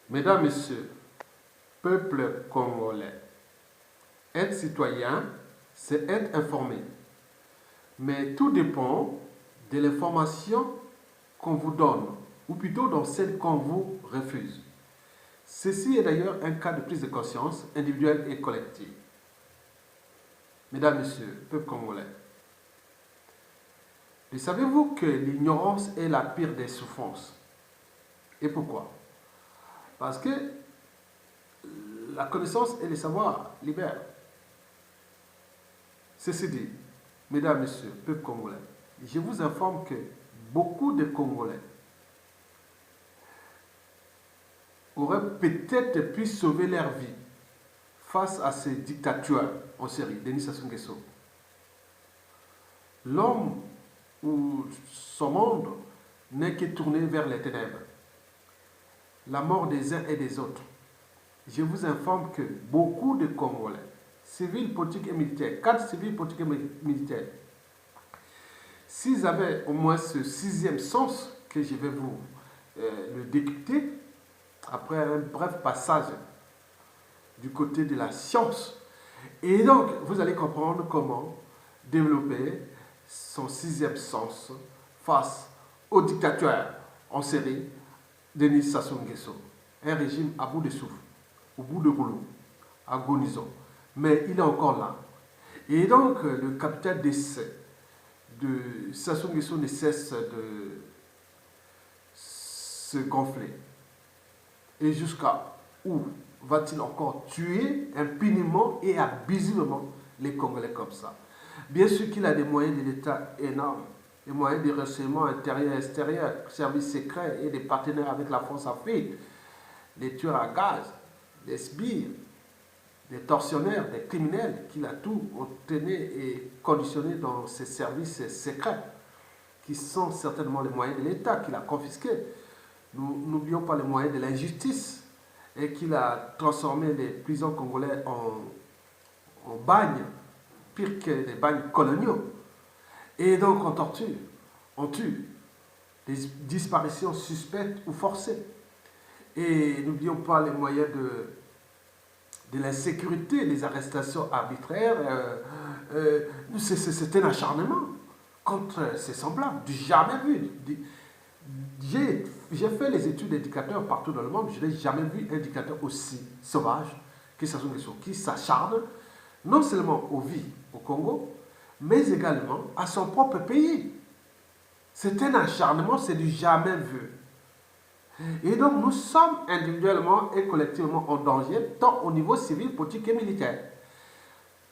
Mesdames, Messieurs, peuple congolais, être citoyen, c'est être informé. Mais tout dépend de l'information qu'on vous donne, ou plutôt dans celle qu'on vous refuse. Ceci est d'ailleurs un cas de prise de conscience individuelle et collective. Mesdames, Messieurs, peuple congolais, savez-vous que l'ignorance est la pire des souffrances? Et pourquoi? Parce que la connaissance et le savoir libèrent. Ceci dit, mesdames, messieurs, peuple congolais, je vous informe que beaucoup de Congolais auraient peut-être pu sauver leur vie face à ces dictateurs en série, Denis Sassou Nguesso. L'homme ou son monde n'est que tourné vers les ténèbres. La mort des uns et des autres. Je vous informe que beaucoup de Congolais, civils, politiques et militaires, 4 civils, politiques et militaires, s'ils avaient au moins ce sixième sens que je vais vous le décrypter, après un bref passage du côté de la science, et donc vous allez comprendre comment développer son sixième sens face au dictateur en série Denis Sassou Nguesso. Un régime à bout de souffle, au bout de rouleau, agonisant. Mais il est encore là. Et donc, le capital d'essai de Sassou Nguesso ne cesse de se gonfler. Et jusqu'à où va-t-il encore tuer impunément et abusivement les Congolais comme ça? Bien sûr qu'il a des moyens de l'État énormes, des moyens de renseignement intérieur et extérieur, services secrets et des partenaires avec la France-Afrique, des tueurs à gaz, des sbires, des tortionnaires, des criminels qu'il a tout obtenu et conditionné dans ses services secrets, qui sont certainement les moyens de l'État qu'il a confisqués. Nous n'oublions pas les moyens de l'injustice et qu'il a transformé les prisons congolais en bagnes, pire que les bagnes coloniaux. Et donc on torture, on tue, des disparitions suspectes ou forcées. Et n'oublions pas les moyens de l'insécurité, les arrestations arbitraires. C'est un acharnement contre ses semblables, du jamais vu. J'ai fait les études d'éducateurs partout dans le monde, je n'ai jamais vu un éducateur aussi sauvage que Sassou Nguesso, qui s'acharne non seulement aux vies au Congo, mais également à son propre pays. C'est un acharnement, c'est du jamais vu. Et donc nous sommes individuellement et collectivement en danger, tant au niveau civil, politique et militaire.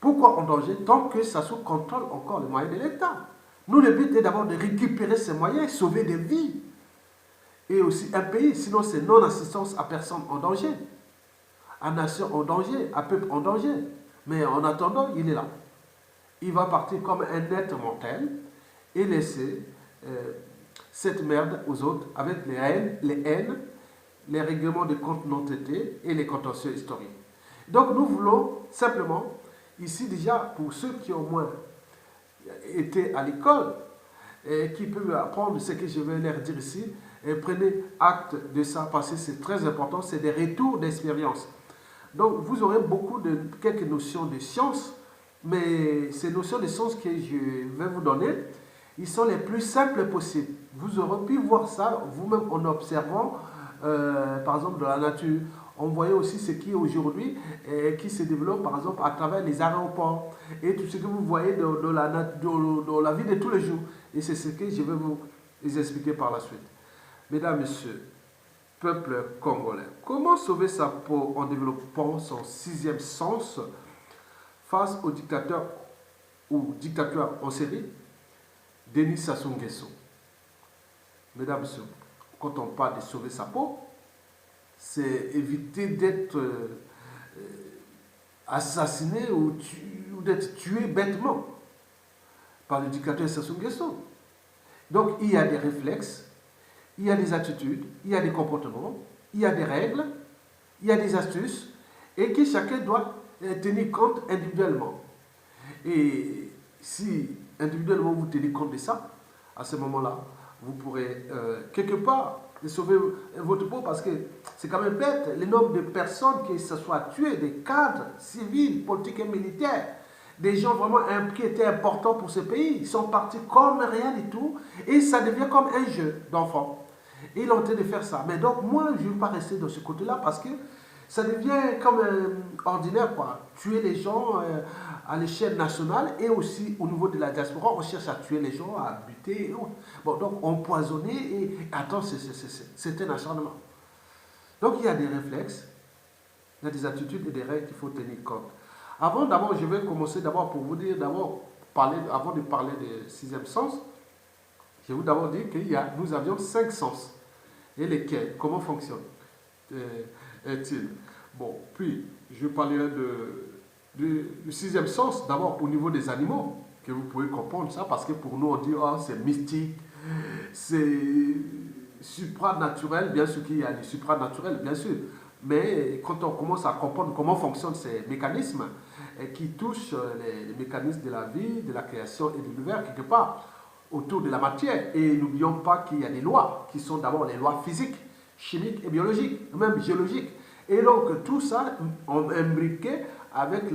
Pourquoi en danger? Tant que Sassou contrôle encore les moyens de l'État. Nous, le but est d'abord de récupérer ces moyens, sauver des vies. Et aussi un pays, sinon c'est non-assistance à personne en danger, à nation en danger, à peuple en danger. Mais en attendant, il est là. Il va partir comme un être mortel et laisser cette merde aux autres avec les haines, les règlements de comptes non traités et les contentieux historiques. Donc nous voulons simplement, ici déjà, pour ceux qui au moins été à l'école et qui peuvent apprendre ce que je vais leur dire ici, et prenez acte de ça parce que c'est très important, c'est des retours d'expérience. Donc vous aurez quelques notions de science, mais ces notions de science que je vais vous donner, ils sont les plus simples possibles. Vous aurez pu voir ça vous-même en observant, par exemple, dans la nature. On voyait aussi ce qui aujourd'hui, qui se développe par exemple à travers les aéroports et tout ce que vous voyez dans la vie de tous les jours. Et c'est ce que je vais vous expliquer par la suite. Mesdames, Messieurs, peuple congolais, comment sauver sa peau en développant son sixième sens face au dictateur ou dictateur en série, Denis Sassou Nguesso? Mesdames, Messieurs, quand on parle de sauver sa peau, c'est éviter d'être assassiné ou d'être tué bêtement par le dictateur Sassou Nguesso. Donc il y a des réflexes, il y a des attitudes, il y a des comportements, il y a des règles, il y a des astuces et que chacun doit tenir compte individuellement. Et si individuellement vous tenez compte de ça, à ce moment-là, vous pourrez quelque part de sauver votre peau parce que c'est quand même bête. Le nombre de personnes qui se soient tuées, des cadres civils, politiques et militaires, des gens vraiment qui étaient importants pour ce pays, ils sont partis comme rien du tout et ça devient comme un jeu d'enfant. Et ils ont tenté de faire ça. Mais donc moi, je ne veux pas rester dans ce côté-là parce que ça devient comme ordinaire, quoi. Tuer les gens à l'échelle nationale et aussi au niveau de la diaspora, on cherche à tuer les gens, à buter. Bon, donc empoisonner et attends, c'est un acharnement. Donc il y a des réflexes, il y a des attitudes et des règles qu'il faut tenir compte. Avant, d'abord, je vais commencer d'abord pour vous dire, avant de parler du sixième sens, je vais vous d'abord dire que nous avions 5 sens. Et lesquels, comment fonctionne-t-il? Bon, puis je parlerai du sixième sens, d'abord au niveau des animaux, que vous pouvez comprendre ça, parce que pour nous on dit, oh, c'est mystique, c'est supranaturel, bien sûr qu'il y a du supranaturel, bien sûr, mais quand on commence à comprendre comment fonctionnent ces mécanismes qui touchent les mécanismes de la vie, de la création et de l'univers, quelque part, autour de la matière, et n'oublions pas qu'il y a des lois, qui sont d'abord les lois physiques, chimiques et biologiques, même biologiques. Et donc tout ça imbriqué avec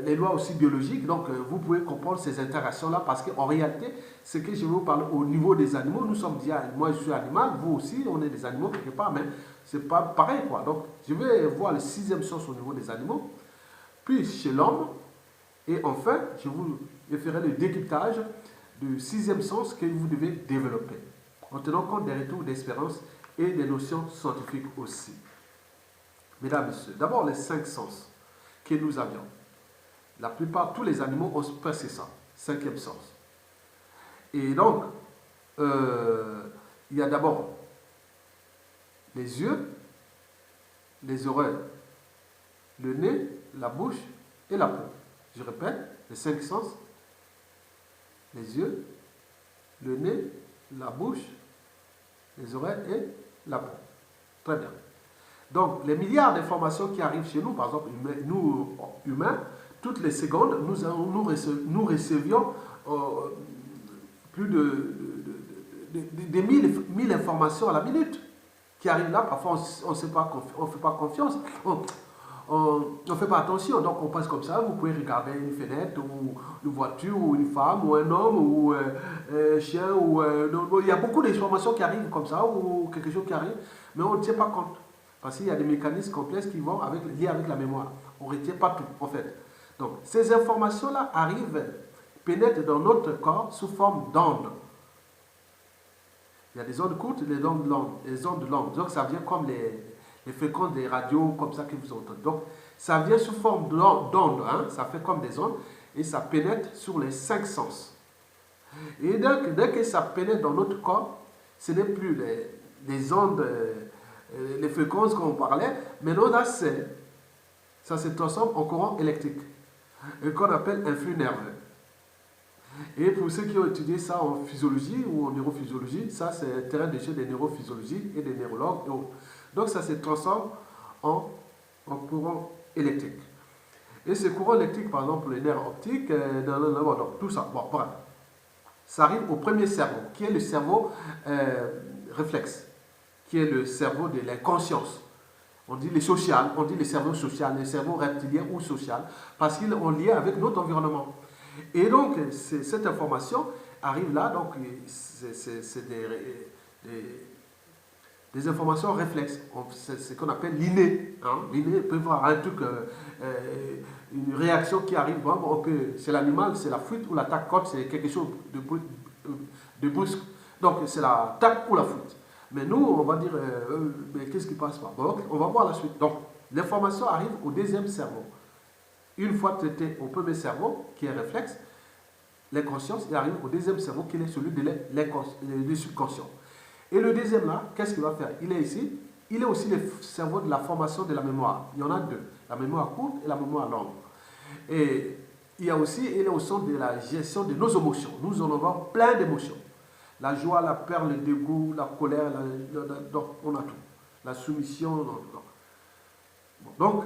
les lois aussi biologiques. Donc vous pouvez comprendre ces interactions-là parce qu'en réalité, ce que je vais vous parler au niveau des animaux, nous sommes déjà, moi je suis animal, vous aussi, on est des animaux quelque part, mais c'est pas pareil, quoi. Donc je vais voir le sixième sens au niveau des animaux, puis chez l'homme, et enfin, je vous ferai le décryptage du sixième sens que vous devez développer, en tenant compte des retours d'expérience et des notions scientifiques aussi. Mesdames et messieurs, d'abord les 5 sens que nous avions. La plupart, tous les animaux ont presque ça, cinquième sens. Et donc, il y a d'abord les yeux, les oreilles, le nez, la bouche et la peau. Je répète, les 5 sens, les yeux, le nez, la bouche, les oreilles et la peau. Très bien. Donc, les milliards d'informations qui arrivent chez nous, par exemple, nous, humains, toutes les secondes, nous recevions plus de 1000 informations à la minute qui arrivent là. Parfois, on ne fait pas confiance, on ne fait pas attention. Donc, on passe comme ça. Vous pouvez regarder une fenêtre, ou une voiture, ou une femme, ou un homme, ou un chien. Il y a beaucoup d'informations qui arrivent comme ça, ou quelque chose qui arrive, mais on ne tient pas compte. Parce qu'il y a des mécanismes complexes qui vont liés avec la mémoire. On ne retient pas tout, en fait. Donc, ces informations-là arrivent, pénètrent dans notre corps sous forme d'ondes. Il y a des ondes courtes et des ondes longues. Donc, ça vient comme les fréquences des radios, comme ça que vous entendez. Donc, ça vient sous forme d'ondes. Hein? Ça fait comme des ondes et ça pénètre sur les 5 sens. Et dès que ça pénètre dans notre corps, ce n'est plus les ondes... les fréquences qu'on parlait, maintenant là, ça se transforme en courant électrique, qu'on appelle un flux nerveux. Et pour ceux qui ont étudié ça en physiologie ou en neurophysiologie, ça c'est un terrain de jeu des neurophysiologies et des neurologues et autres. Donc ça se transforme en courant électrique. Et ce courant électrique, par exemple, les nerfs optiques, donc tout ça, bon, bref, ça arrive au premier cerveau, qui est le cerveau réflexe, qui est le cerveau de l'inconscience. On dit les social, on dit les cerveaux social, les cerveaux reptiliens ou social, parce qu'ils ont lié avec notre environnement. Et donc, cette information arrive là, donc c'est des informations réflexes. C'est ce qu'on appelle l'inné. Hein? L'inné peut voir un truc, une réaction qui arrive. Bon, c'est l'animal, c'est la fuite ou l'attaque. Quand c'est quelque chose de brusque, donc c'est l'attaque ou la fuite. Mais nous, on va dire, mais qu'est-ce qui passe pas? Bon, on va voir la suite. Donc, l'information arrive au deuxième cerveau. Une fois traité au premier cerveau, qui est réflexe, l'inconscient, il arrive au deuxième cerveau, qui est celui du subconscient. Et le deuxième là, qu'est-ce qu'il va faire? Il est ici, il est aussi le cerveau de la formation de la mémoire. Il y en a deux, la mémoire courte et la mémoire longue. Et il est au centre de la gestion de nos émotions. Nous en avons plein d'émotions. La joie, la peur, le dégoût, la colère, donc on a tout. La soumission, donc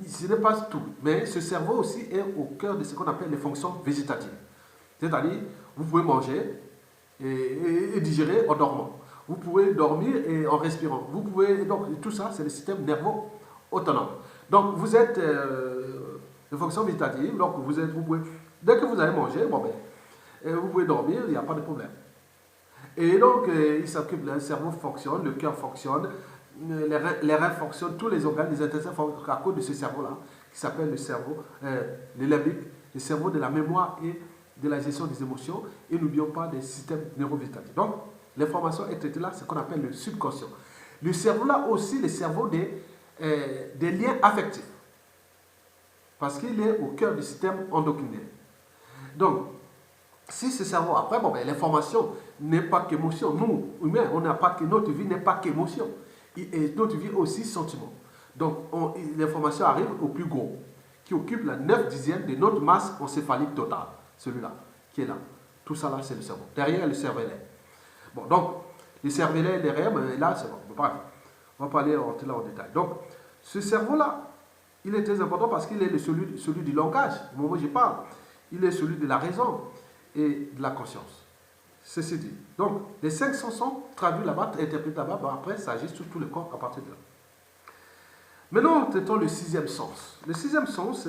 ce n'est pas tout. Mais ce cerveau aussi est au cœur de ce qu'on appelle les fonctions végétatives. C'est-à-dire, vous pouvez manger et digérer en dormant. Vous pouvez dormir et en respirant. Vous pouvez, donc tout ça, c'est le système nerveux autonome. Donc vous êtes de fonction végétative, donc vous pouvez, dès que vous allez manger, bon ben, vous pouvez dormir, il n'y a pas de problème. Et donc il s'occupe, le cerveau fonctionne, le cœur fonctionne, les reins fonctionnent, tous les organes, les intestins fonctionnent à cause de ce cerveau-là, qui s'appelle le cerveau, le limbique, le cerveau de la mémoire et de la gestion des émotions, et n'oublions pas des systèmes neurovégétatifs. Donc, l'information est traitée là, c'est ce qu'on appelle le subconscient. Le cerveau là aussi, le cerveau des liens affectifs, parce qu'il est au cœur du système endocrinien. Donc, si ce cerveau, après, bon, ben, l'information n'est pas qu'émotion. Nous, humains, on n'a pas que notre vie n'est pas qu'émotion. Et notre vie aussi sentiment. Donc, l'information arrive au plus gros, qui occupe la 9/10 de notre masse encéphalique totale. Celui-là, qui est là. Tout ça là, c'est le cerveau. Derrière, le cervelet. Bon, donc, le cervelet, derrière, mais là, c'est bon. Bref, on va pas aller rentrer là en détail. Donc, ce cerveau-là, il est très important parce qu'il est celui du langage. Au moment où je parle, il est celui de la raison et de la conscience. Ceci dit. Donc, les 5 sens sont traduits là-bas, interprétés là-bas, ben après, ça agit sur tout le corps à partir de là. Maintenant, traitons le 6e sens. Le 6e sens,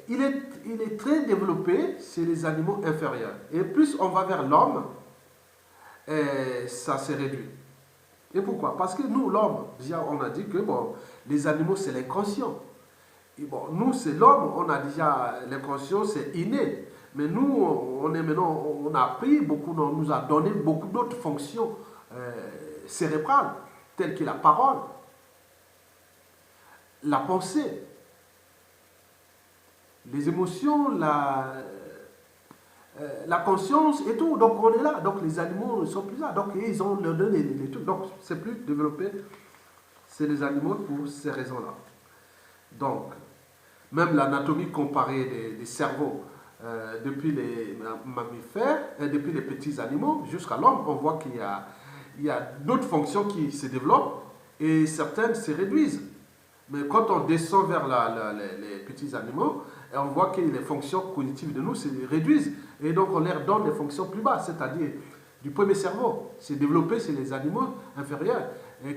il est très développé chez les animaux inférieurs. Et plus on va vers l'homme, ça se réduit. Et pourquoi? Parce que nous, l'homme, déjà, on a dit que bon, les animaux, c'est l'inconscient. Et bon, nous, c'est l'homme, on a déjà l'inconscient, c'est inné. Mais nous, on a appris beaucoup, on nous a donné beaucoup d'autres fonctions cérébrales, telles que la parole, la pensée, les émotions, la conscience et tout. Donc on est là. Donc les animaux ne sont plus là. Donc ils ont leur donné les trucs. Donc c'est plus développé. C'est les animaux pour ces raisons-là. Donc, même l'anatomie comparée des cerveaux depuis les mammifères, depuis les petits animaux jusqu'à l'homme, on voit qu'il y a d'autres fonctions qui se développent et certaines se réduisent. Mais quand on descend vers les petits animaux, on voit que les fonctions cognitives de nous se réduisent. Et donc on leur donne des fonctions plus basses, c'est-à-dire du premier cerveau. C'est développé chez les animaux inférieurs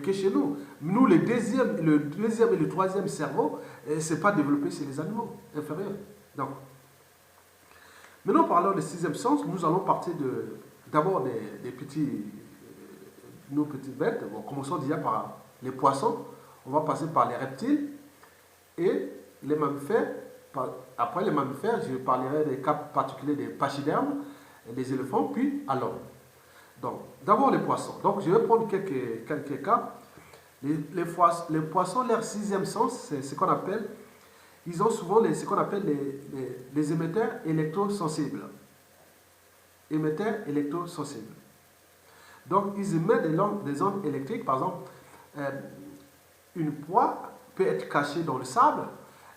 que chez nous. Nous, le deuxième et le troisième cerveau, ce n'est pas développé chez les animaux inférieurs. Donc, maintenant, parlons du 6e sens, nous allons partir d'abord nos petites bêtes. Bon, commençons déjà par les poissons. On va passer par les reptiles et les mammifères. Après les mammifères, je parlerai des cas particuliers des pachydermes, des éléphants, puis à l'homme. Donc, d'abord les poissons. Donc, je vais prendre quelques cas. Les poissons, leur 6e sens, c'est ce qu'on appelle, ils ont souvent ce qu'on appelle les émetteurs électrosensibles. Émetteurs électrosensibles. Donc, ils émettent des ondes électriques. Par exemple, une proie peut être cachée dans le sable.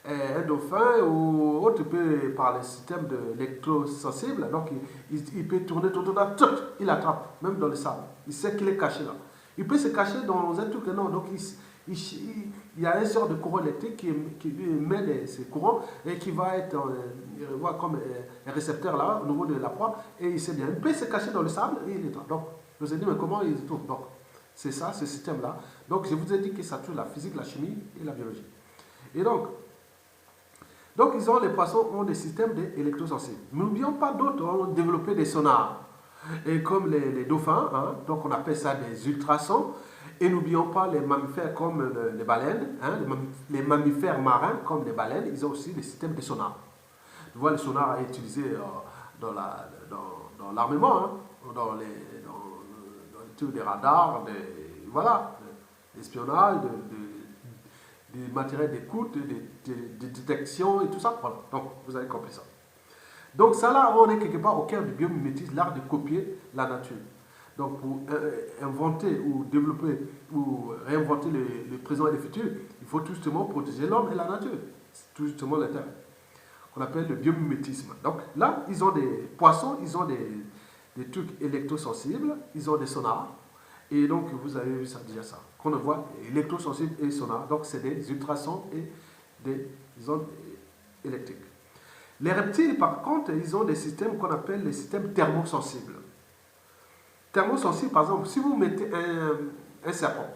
Un dauphin ou autre peut, par le système électrosensible, donc il peut tourner tout autour, il attrape, même dans le sable. Il sait qu'il est caché là. Il peut se cacher dans un truc énorme, donc il y a une sorte de courant électrique qui émet ces courants et qui va être comme un récepteur là, au niveau de la proie, et il sait bien. Il peut se cacher dans le sable et il est là. Donc, je vous ai dit, mais comment il se trouve? Donc, c'est ça, ce système-là. Donc, je vous ai dit que ça touche la physique, la chimie et la biologie. Et donc, les poissons ont des systèmes électrosensibles. N'oublions pas d'autres ont développé des sonars. Et comme les dauphins, hein, donc on appelle ça des ultrasons. Et n'oublions pas les mammifères comme les baleines, hein, les mammifères marins comme les baleines, ils ont aussi des systèmes de sonars. Tu vois, le sonar est utilisé dans l'armement, hein, dans les trucs des radars, l'espionnage, du matériel d'écoute, de détection et tout ça. Voilà. Donc, vous avez compris ça. Donc, ça là, on est quelque part au cœur du biomimétisme, l'art de copier la nature. Donc, pour inventer ou développer ou réinventer le présent et le futur, il faut tout justement protéger l'homme et la nature. C'est tout justement le terme qu'on appelle le biomimétisme. Donc, là, ils ont des poissons, ils ont des trucs électrosensibles, ils ont des sonars. Et donc, vous avez vu ça, déjà ça. Qu'on voit électrosensible et sonar. Donc, c'est des ultrasons et des ondes électriques. Les reptiles, par contre, ils ont des systèmes qu'on appelle les systèmes thermosensibles. thermosensibles, par exemple, si vous mettez un serpent,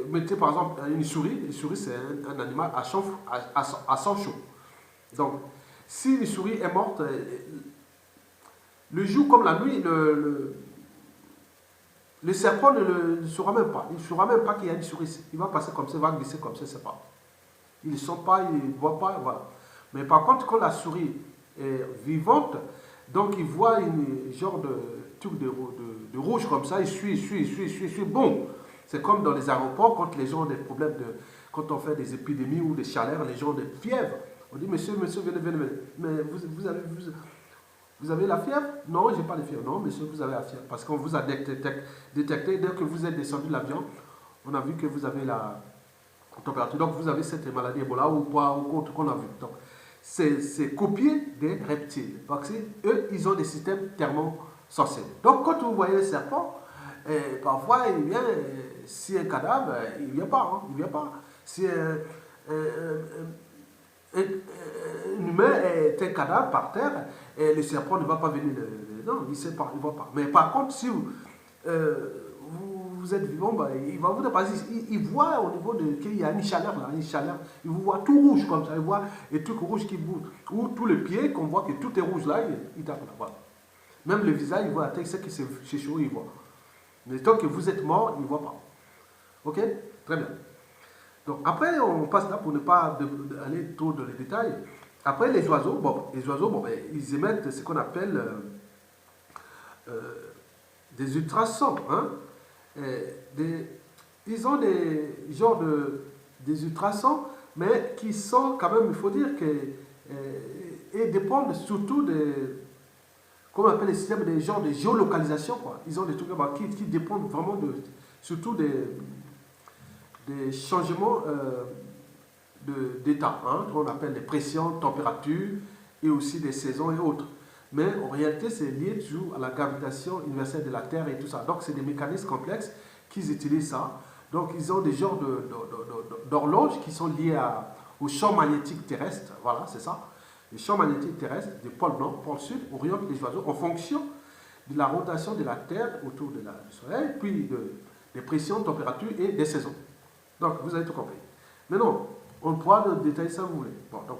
mettez par exemple une souris c'est un animal à sang chaud. Donc, si une souris est morte, le jour comme la nuit, le serpent ne saura même pas. Il ne saura même pas qu'il y a une souris ici. Il va passer comme ça, il va glisser comme ça, c'est pas. Il ne sent pas, il ne voit pas, voilà. Mais par contre, quand la souris est vivante, donc il voit une genre de truc de rouge comme ça, il suit. Bon, c'est comme dans les aéroports, quand les gens ont des problèmes quand on fait des épidémies ou des chaleurs, les gens ont des fièvres. On dit, monsieur, venez. Mais vous avez la fièvre? Non, je n'ai pas de fièvre. Non, monsieur, vous avez la fièvre. Parce qu'on vous a détecté, dès que vous êtes descendu de l'avion, on a vu que vous avez la température. Donc, vous avez cette maladie Ebola ou pas, ou autre qu'on a vu. Donc, c'est copié des reptiles. Parce qu'eux, ils ont des systèmes thermosensibles. Donc, quand vous voyez un serpent, parfois, il vient, si un cadavre, il ne vient pas. Hein, il vient pas. Si un humain est un cadavre par terre, et le serpent ne va pas venir. Non, il ne sait pas, il ne va pas. Mais par contre, si vous êtes vivant, bah, il va vous dépasser. Il voit au niveau de qu'il y a une chaleur là, une chaleur. Il vous voit tout rouge comme ça, il voit les trucs rouges qui bougent. Ou tous les pieds, qu'on voit que tout est rouge là, il tape là. Voilà. Même le visage, il voit la tête, c'est que c'est chaud, il voit. Mais tant que vous êtes mort, il ne voit pas. Ok? Très bien. Donc après, on passe là pour ne pas aller trop dans les détails. Après, les oiseaux, ils émettent ce qu'on appelle des ultrasons. Hein? Ils ont des genres des ultrasons, mais qui sont quand même, il faut dire que et dépendent surtout comment on appelle les systèmes, des genres de géolocalisation. Quoi. Ils ont des trucs qui dépendent vraiment surtout des changements d'état, hein, qu'on appelle les pressions, températures et aussi des saisons et autres. Mais en réalité, c'est lié toujours à la gravitation universelle de la Terre et tout ça. Donc, c'est des mécanismes complexes qu'ils utilisent ça. Donc, ils ont des genres d'horloges qui sont liées au champ magnétique terrestre. Voilà, c'est ça. Les champs magnétiques terrestres, du pôle nord, pôle sud, orientent les oiseaux en fonction de la rotation de la Terre autour du Soleil, puis des pressions, températures et des saisons. Donc, vous avez tout compris. Maintenant, on pourra détailler ça si vous voulez. Bon, donc,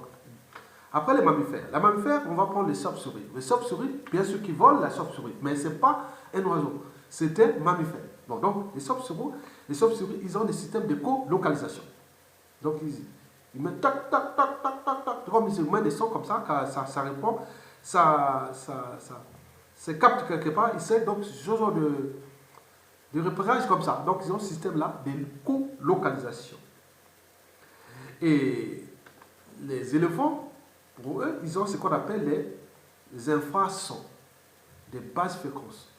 après les mammifères. Les mammifères, on va prendre les chauves-souris. Les chauves-souris, bien sûr, qui volent la chauve-souris. Mais ce n'est pas un oiseau. C'est un mammifère. Bon, donc, les chauves-souris, ils ont des systèmes de co-localisation. Donc, ils mettent tac, tac, tac, tac, tac, tac. Comme ils mettent des sons comme ça, ça répond, ça capte quelque part. Ils savent donc ce genre de repérage comme ça. Donc, ils ont ce système-là de co-localisation. Et les éléphants, pour eux, ils ont ce qu'on appelle les infrasons, des basses fréquences.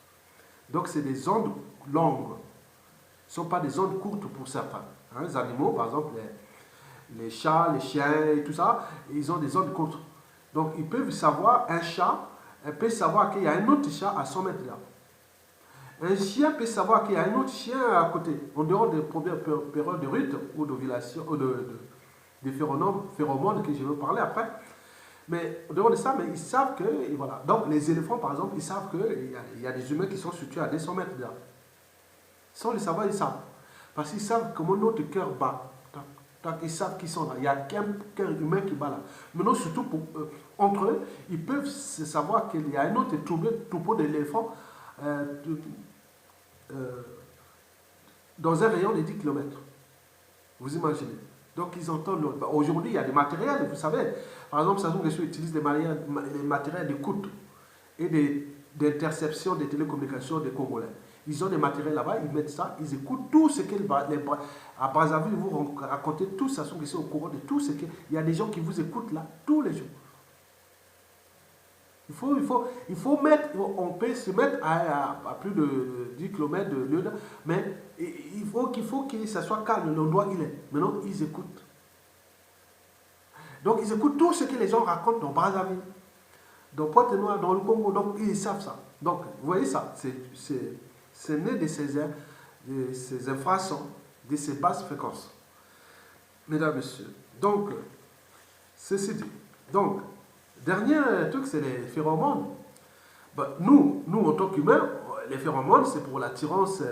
Donc, c'est des ondes longues. Ce ne sont pas des ondes courtes pour certains. Hein, les animaux, par exemple, les chats, les chiens et tout ça, ils ont des ondes courtes. Donc, ils peuvent savoir, un chat peut savoir qu'il y a un autre chat à 100 mètres là. Un chien peut savoir qu'il y a un autre chien à côté, en dehors des périodes de rut ou d'ovulation, ou des phéromones que je vais parler après. Mais en dehors de ça, mais ils savent que, et voilà. Donc les éléphants, par exemple, ils savent qu'il y a des humains qui sont situés à 200 mètres là. Sans le savoir, ils savent. Parce qu'ils savent comment notre cœur bat. Ils savent qu'ils sont là. Il n'y a qu'un humain qui bat là. Maintenant, surtout entre eux, ils peuvent savoir qu'il y a un autre troupeau d'éléphants dans un rayon de 10 km. Vous imaginez. Donc, ils entendent. Aujourd'hui, il y a des matériels, vous savez. Par exemple, Sassou Nguesso utilise des matériels d'écoute et d'interception des télécommunications des Congolais. Ils ont des matériels là-bas, ils mettent ça, ils écoutent tout ce qu'à Brazzaville, vous racontez tout Sassou Nguesso au courant de tout ce qu'il y a des gens qui vous écoutent là tous les jours. Il faut mettre, on peut se mettre à plus de 10 km de lieu, mais il faut que ça soit calme, l'endroit où il est. Maintenant, ils écoutent. Donc, ils écoutent tout ce que les gens racontent dans Brazzaville, dans Pointe-Noire, dans le Congo. Donc, ils savent ça. Donc, vous voyez ça, c'est né de ces infrasons, de ces basses fréquences. Mesdames, Messieurs. Donc, ceci dit. Donc, dernier truc, c'est les phéromones. Ben, nous, en tant qu'humains, les phéromones, c'est pour l'attirance.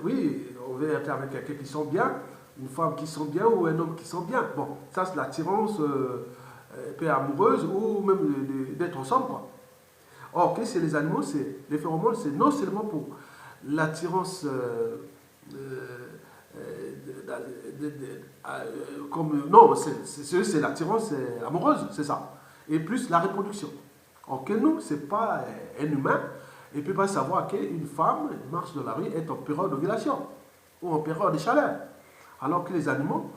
Oui, on veut être avec quelqu'un qui sent bien, une femme qui sent bien ou un homme qui sent bien. Bon, ça c'est l'attirance peu amoureuse ou même d'être ensemble, quoi. Or, que c'est les animaux, les phéromones, c'est non seulement pour l'attirance comme non, c'est l'attirance amoureuse, c'est ça. Et plus la reproduction. Or que nous, c'est pas un humain, il ne peut pas savoir qu'une femme marche dans la rue est en période d'ovulation ou en période de chaleur. Alors que les animaux,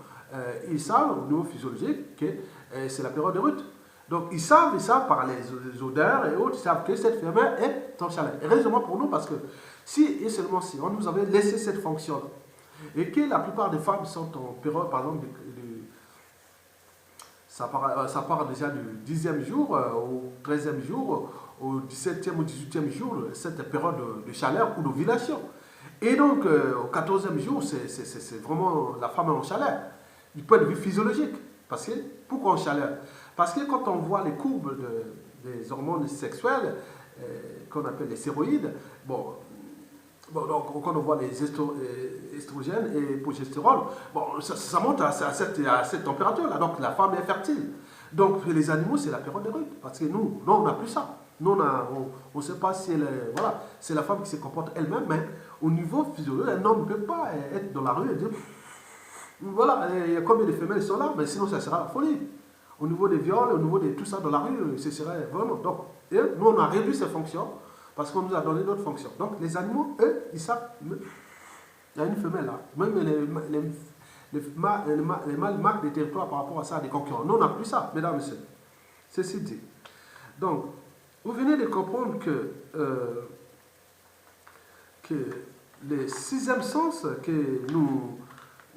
ils savent au niveau physiologique que c'est la période de rut. Donc ils savent par les odeurs et autres, ils savent que cette femelle est en chaleur. Et heureusement pour nous, parce que si et seulement si on nous avait laissé cette fonction-là, et que la plupart des femmes sont en période, par exemple, ça part déjà du 10e jour au 13e jour, au 17e ou 18e jour, cette période de chaleur ou d'ovulation. Et donc, au 14e jour, c'est vraiment la femme en chaleur, du point de vue physiologique. Parce que, pourquoi en chaleur? Parce que quand on voit les courbes des hormones sexuelles, qu'on appelle les stéroïdes, donc, quand on voit les estrogènes et progestérone, bon, ça monte à cette température-là. Donc la femme est fertile. Donc les animaux, c'est la période de rut. Parce que nous, non, on n'a plus ça. Nous, on ne sait pas si voilà, c'est la femme qui se comporte elle-même, mais au niveau physiologique, un homme ne peut pas être dans la rue et dire voilà, il y a combien de femelles qui sont là, mais sinon ça sera la folie. Au niveau des viols, au niveau de tout ça dans la rue, ce serait vraiment. Donc, nous, on a réduit ces fonctions. Parce qu'on nous a donné d'autres fonctions. Donc les animaux, eux, ils savent, il y a une femelle là. Même les mâles marquent des territoires par rapport à ça, des concurrents. Nous, on n'a plus ça, mesdames et messieurs. Ceci dit. Donc, vous venez de comprendre que le sixième sens que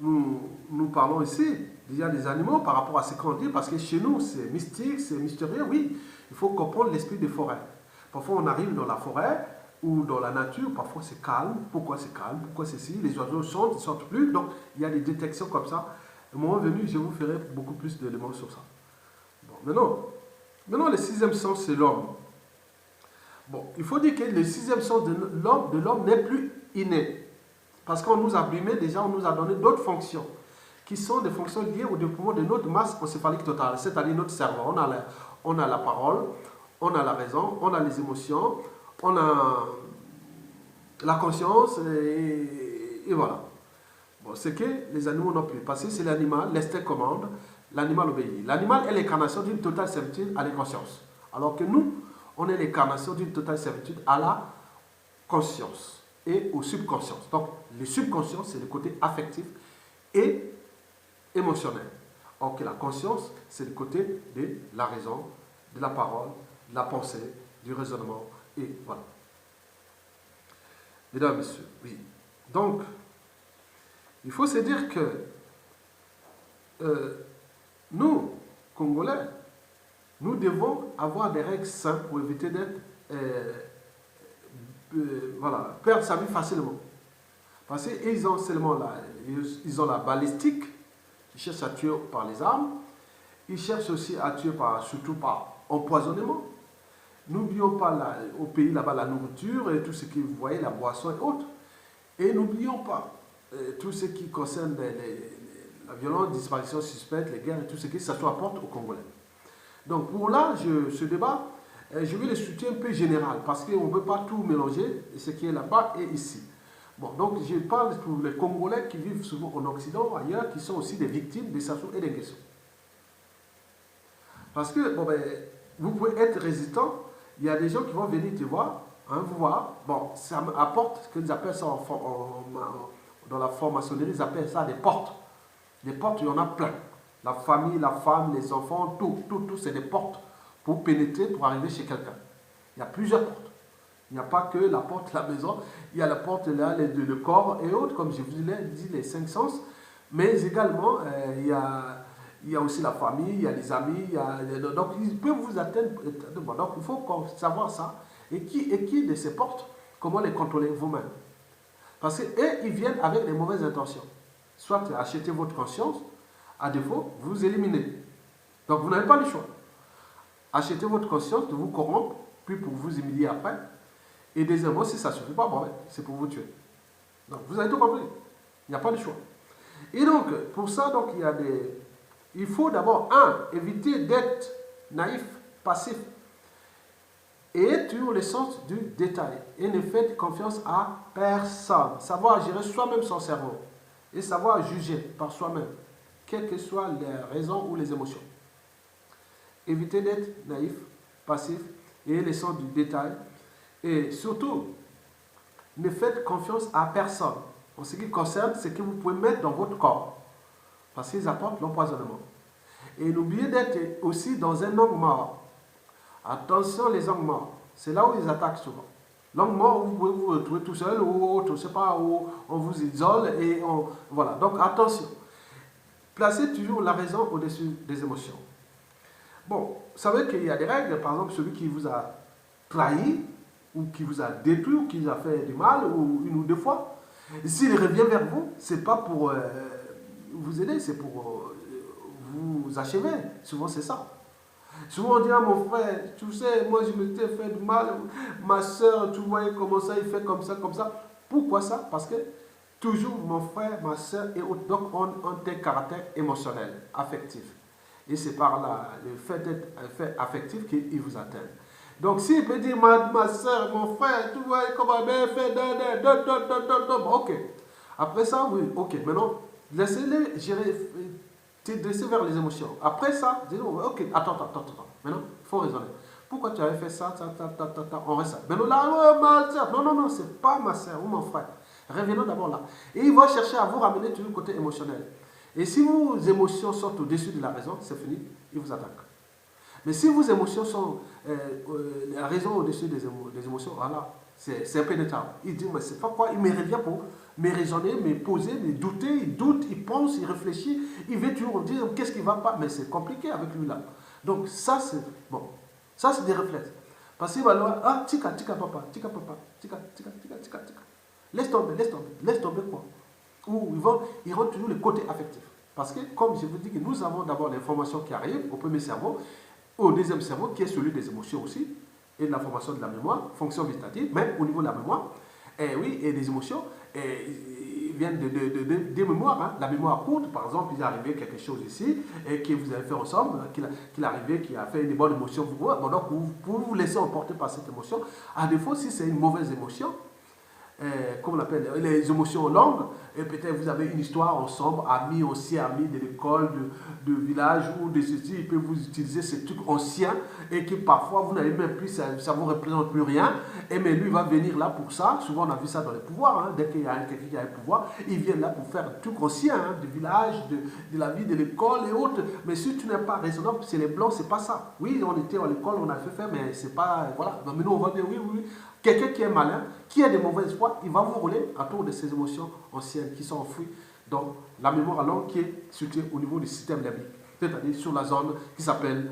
nous parlons ici, il y a des animaux par rapport à ce qu'on dit, parce que chez nous, c'est mystique, c'est mystérieux, oui. Il faut comprendre l'esprit des forêts. Parfois, on arrive dans la forêt ou dans la nature, parfois c'est calme. Pourquoi c'est calme? Pourquoi c'est si? Les oiseaux chantent, ils ne sortent plus. Donc, il y a des détections comme ça. Au moment venu, je vous ferai beaucoup plus d'éléments sur ça. Bon, maintenant, le sixième sens, c'est l'homme. Bon, il faut dire que le sixième sens de l'homme n'est plus inné. Parce qu'on nous a abîmé déjà, on nous a donné d'autres fonctions, qui sont des fonctions liées au développement de notre masse encéphalique totale, c'est-à-dire notre cerveau. On a la parole, on a la raison, on a les émotions, on a la conscience et voilà. Bon, c'est que les animaux n'ont plus. Parce que c'est l'animal, l'instinct commande, l'animal obéit. L'animal est l'incarnation d'une totale servitude à la conscience. Alors que nous, on est l'incarnation d'une totale servitude à la conscience et au subconscient. Donc, le subconscient, c'est le côté affectif et émotionnel. Or que la conscience, c'est le côté de la raison, de la parole, de la pensée, du raisonnement, et voilà. Mesdames, Messieurs, oui. Donc, il faut se dire que nous, Congolais, nous devons avoir des règles simples pour éviter d'être, voilà, perdre sa vie facilement. Parce qu'ils ont seulement ils ont la balistique, ils cherchent à tuer par les armes, ils cherchent aussi à tuer surtout par empoisonnement. N'oublions pas au pays là-bas la nourriture et tout ce que vous voyez, la boisson et autres. Et n'oublions pas tout ce qui concerne la violence, les disparitions suspectes, les guerres et tout ce que ça se apporte aux Congolais. Donc pour là, ce débat, je vais le soutenir un peu général parce qu'on ne peut pas tout mélanger, ce qui est là-bas et ici. Bon, donc je parle pour les Congolais qui vivent souvent en Occident, ailleurs, qui sont aussi des victimes des Sassou et des Nguesso. Parce que, bon, ben, vous pouvez être résistant, il y a des gens qui vont venir te voir, vous voir. Bon, ça apporte ce qu'ils appellent ça dans la franc-maçonnerie, ils appellent ça des portes. Des portes, il y en a plein. La famille, la femme, les enfants, tout, c'est des portes pour pénétrer, pour arriver chez quelqu'un. Il y a plusieurs portes. Il n'y a pas que la porte de la maison, il y a la porte là, le corps et autres, comme je vous l'ai dit, les 5 sens. Mais également, il y a aussi la famille, il y a les amis, donc ils peuvent vous atteindre. Donc il faut savoir ça. Et qui de ces portes, comment les contrôler vous-même? Parce qu'eux, ils viennent avec les mauvaises intentions. Soit acheter votre conscience, à défaut, vous éliminez. Donc vous n'avez pas le choix. Achetez votre conscience de vous corrompre, puis pour vous humilier après. Et deuxièmement, si ça ne suffit pas, bon, c'est pour vous tuer. Donc, vous avez tout compris. Il n'y a pas de choix. Et donc, pour ça, donc, il faut d'abord, éviter d'être naïf, passif, et toujours le sens du détail. Et ne faites confiance à personne. Savoir gérer soi-même son cerveau. Et savoir juger par soi-même, quelles que soient les raisons ou les émotions. Évitez d'être naïf, passif, et le sens du détail. Et surtout, ne faites confiance à personne. En ce qui concerne ce que vous pouvez mettre dans votre corps. Parce qu'ils apportent l'empoisonnement. Et n'oubliez d'être aussi dans un angle mort. Attention les angles morts. C'est là où ils attaquent souvent. L'angle mort, vous pouvez vous retrouver tout seul ou je ne sais pas, où on vous isole et voilà. Donc attention. Placez toujours la raison au-dessus des émotions. Bon, vous savez qu'il y a des règles. Par exemple, celui qui vous a trahi, ou qui vous a détruit, ou qui vous a fait du mal, ou une ou deux fois, s'il revient vers vous, ce n'est pas pour vous aider, c'est pour vous achever. Souvent, c'est ça. Souvent, on dit à mon frère, tu sais, moi, je m'étais fait du mal, ma soeur, tu voyais comment ça, il fait comme ça, comme ça. Pourquoi ça? Parce que toujours mon frère, ma soeur et autres, donc, ont un caractère émotionnel, affectif. Et c'est par là, le fait d'être affectif qu'il vous atteint. Donc, s'il peut dire, ma soeur, mon frère, tu vois comment elle fait, ok. Après ça, oui, ok. Maintenant, laissez-les gérer, te dresser vers les émotions. Après ça, dis-nous, ok, attends. Maintenant, il faut raisonner. Pourquoi tu avais fait ça, on reste ça. Maintenant, là, ma soeur. Non, c'est pas ma soeur ou mon frère. Revenons d'abord là. Et il va chercher à vous ramener toujours le côté émotionnel. Et si vos émotions sont au-dessus de la raison, c'est fini, il vous attaque. Mais si vos émotions sont la raison au-dessus des émotions, voilà, c'est impénétrable. Il dit, mais c'est pas quoi, il me revient pour me raisonner, me poser, me douter, il doute, il pense, il réfléchit, il veut toujours dire qu'est-ce qui ne va pas, mais c'est compliqué avec lui là. Donc ça c'est, bon, ça c'est des réflexes. Parce qu'il va dire, tika papa, tika. Laisse tomber quoi. Ou ils rendent toujours le côté affectif. Parce que, comme je vous dis, que nous avons d'abord l'information qui arrive au premier cerveau, au deuxième cerveau, qui est celui des émotions aussi, et de la formation de la mémoire, fonction végétative, mais au niveau de la mémoire, et oui, et des émotions, ils viennent des mémoires. Hein. La mémoire courte, par exemple, il est arrivé quelque chose ici, et que vous avez fait ensemble, qu'il est arrivé, qui a fait une bonne émotion, bon, donc vous pouvez vous laisser emporter par cette émotion. À défaut, si c'est une mauvaise émotion, comme on appelle, les émotions longues, et peut-être vous avez une histoire ensemble, amis de l'école, de village ou de ceci, il peut vous utiliser ces trucs anciens et que parfois vous n'avez même plus, ça ne vous représente plus rien, et mais lui va venir là pour ça. Souvent on a vu ça dans les pouvoirs, hein. Dès qu'il y a quelqu'un qui a un pouvoir, il vient là pour faire un truc ancien, hein, du village, de la vie de l'école et autres. Mais si tu n'es pas raisonnable, c'est les blancs, c'est pas ça. Oui, on était à l'école, on a fait faire, mais c'est pas, voilà. Mais nous on va dire oui. Quelqu'un qui est malin, qui a de mauvaises foi, il va vous rouler autour de ces émotions anciennes qui sont enfouies dans la mémoire à long qui est située au niveau du système limbique, c'est-à-dire sur la zone qui s'appelle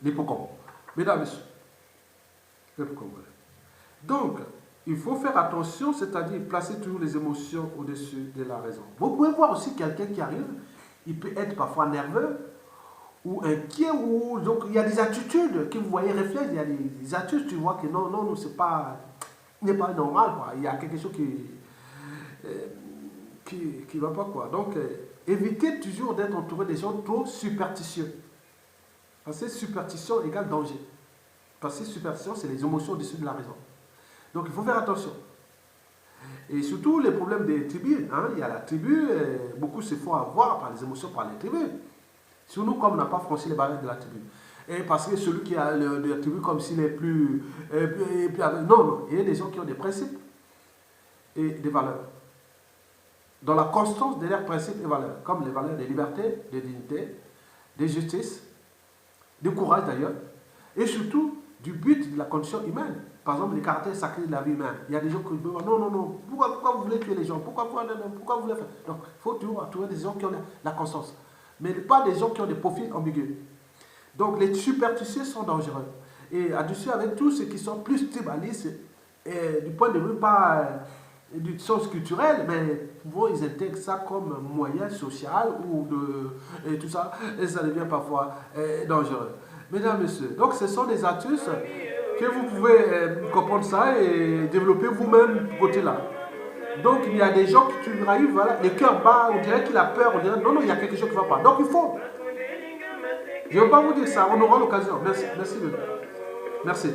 l'hippocampe. Mesdames et messieurs, l'hippocampe. Donc, il faut faire attention, c'est-à-dire placer toujours les émotions au-dessus de la raison. Vous pouvez voir aussi quelqu'un qui arrive, il peut être parfois nerveux, ou inquiet, ou donc il y a des attitudes que vous voyez réflexes, il y a des attitudes, tu vois que non, c'est pas, n'est pas normal, quoi. Il y a quelque chose qui va pas, quoi. Donc, évitez toujours d'être entouré des gens trop superstitieux. Parce que superstition égale danger. Parce que superstition, c'est les émotions au-dessus de la raison. Donc, il faut faire attention. Et surtout, les problèmes des tribus, hein, il y a la tribu, beaucoup se font avoir par les émotions, par les tribus. Sur nous, comme on n'a pas franchi les barrières de la tribu. Et parce que celui qui a la tribu comme s'il est plus... non, il y a des gens qui ont des principes et des valeurs. Dans la constance de leurs principes et valeurs, comme les valeurs de liberté, de dignité, de justice, de courage d'ailleurs, et surtout du but de la condition humaine. Par exemple, les caractères sacrés de la vie humaine. Il y a des gens qui disent non, pourquoi vous voulez tuer les gens? Pourquoi vous voulez faire? Donc, il faut toujours trouver des gens qui ont la constance. Mais pas des gens qui ont des profils ambigus. Donc les superstitieux sont dangereux. Et là-dessus, avec tous ceux qui sont plus tribalistes, du point de vue pas du sens culturel, mais souvent ils intègrent ça comme moyen social ou et tout ça, et ça devient parfois dangereux. Mesdames et messieurs, donc ce sont des astuces que vous pouvez comprendre ça et développer vous-même côté là. Donc il y a des gens qui tu arrives, voilà, le cœur bat, on dirait qu'il a peur, on dirait non, il y a quelque chose qui ne va pas. Donc il faut. Je ne veux pas vous dire ça, on aura l'occasion. Merci, merci. Merci.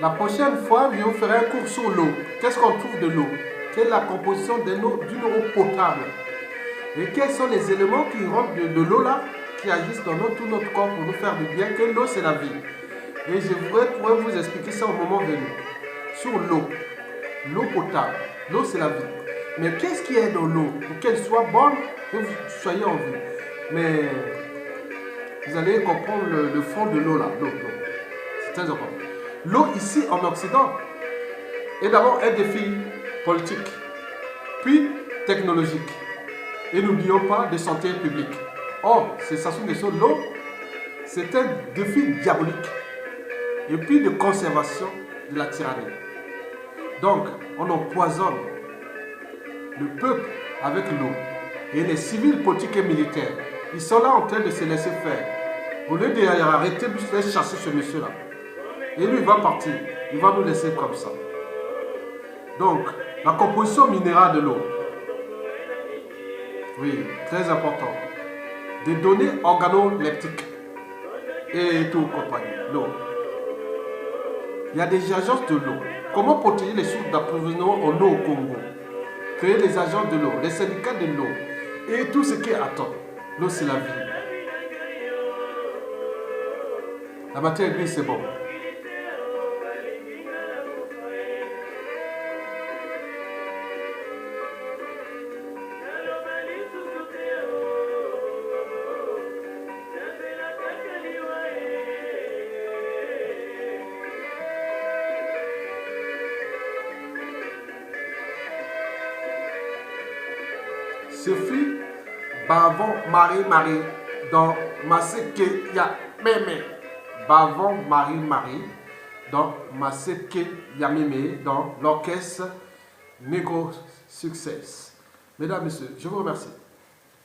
La prochaine fois, je vous ferai un cours sur l'eau. Qu'est-ce qu'on trouve de l'eau? Quelle est la composition d'une eau potable? Et quels sont les éléments qui rentrent de l'eau là, qui agissent dans tout notre corps pour nous faire du bien? Que l'eau, c'est la vie. Et je pourrais vous expliquer ça au moment venu. Sur l'eau. L'eau potable. L'eau, c'est la vie. Mais qu'est-ce qui est dans l'eau? Pour qu'elle soit bonne, que vous soyez en vie. Mais vous allez comprendre le fond de l'eau là. L'eau. C'est très important. L'eau ici en Occident est d'abord un défi politique, puis technologique. Et n'oublions pas de santé publique. Or, c'est Sassou Nguesso, l'eau, c'est un défi diabolique. Et puis de conservation de la tyrannie. Donc, on empoisonne le peuple avec l'eau. Et les civils politiques et militaires, ils sont là en train de se laisser faire. Au lieu d'arrêter de chasser ce monsieur-là. Et lui, il va partir. Il va nous laisser comme ça. Donc, la composition minérale de l'eau. Oui, très important. Des données organoleptiques. Et tout, compagnie. L'eau. Il y a des agences de l'eau. Comment protéger les sources d'approvisionnement en eau au Congo? Créer les agences de l'eau, les syndicats de l'eau. Et tout ce qui attend. L'eau, c'est la vie. La matière grise, c'est bon. Sophie Bavon Marie dans Maseke Yameme. Bavon Marie dans Maseke Yameme dans l'orchestre Negro Success. Mesdames, Messieurs, je vous remercie.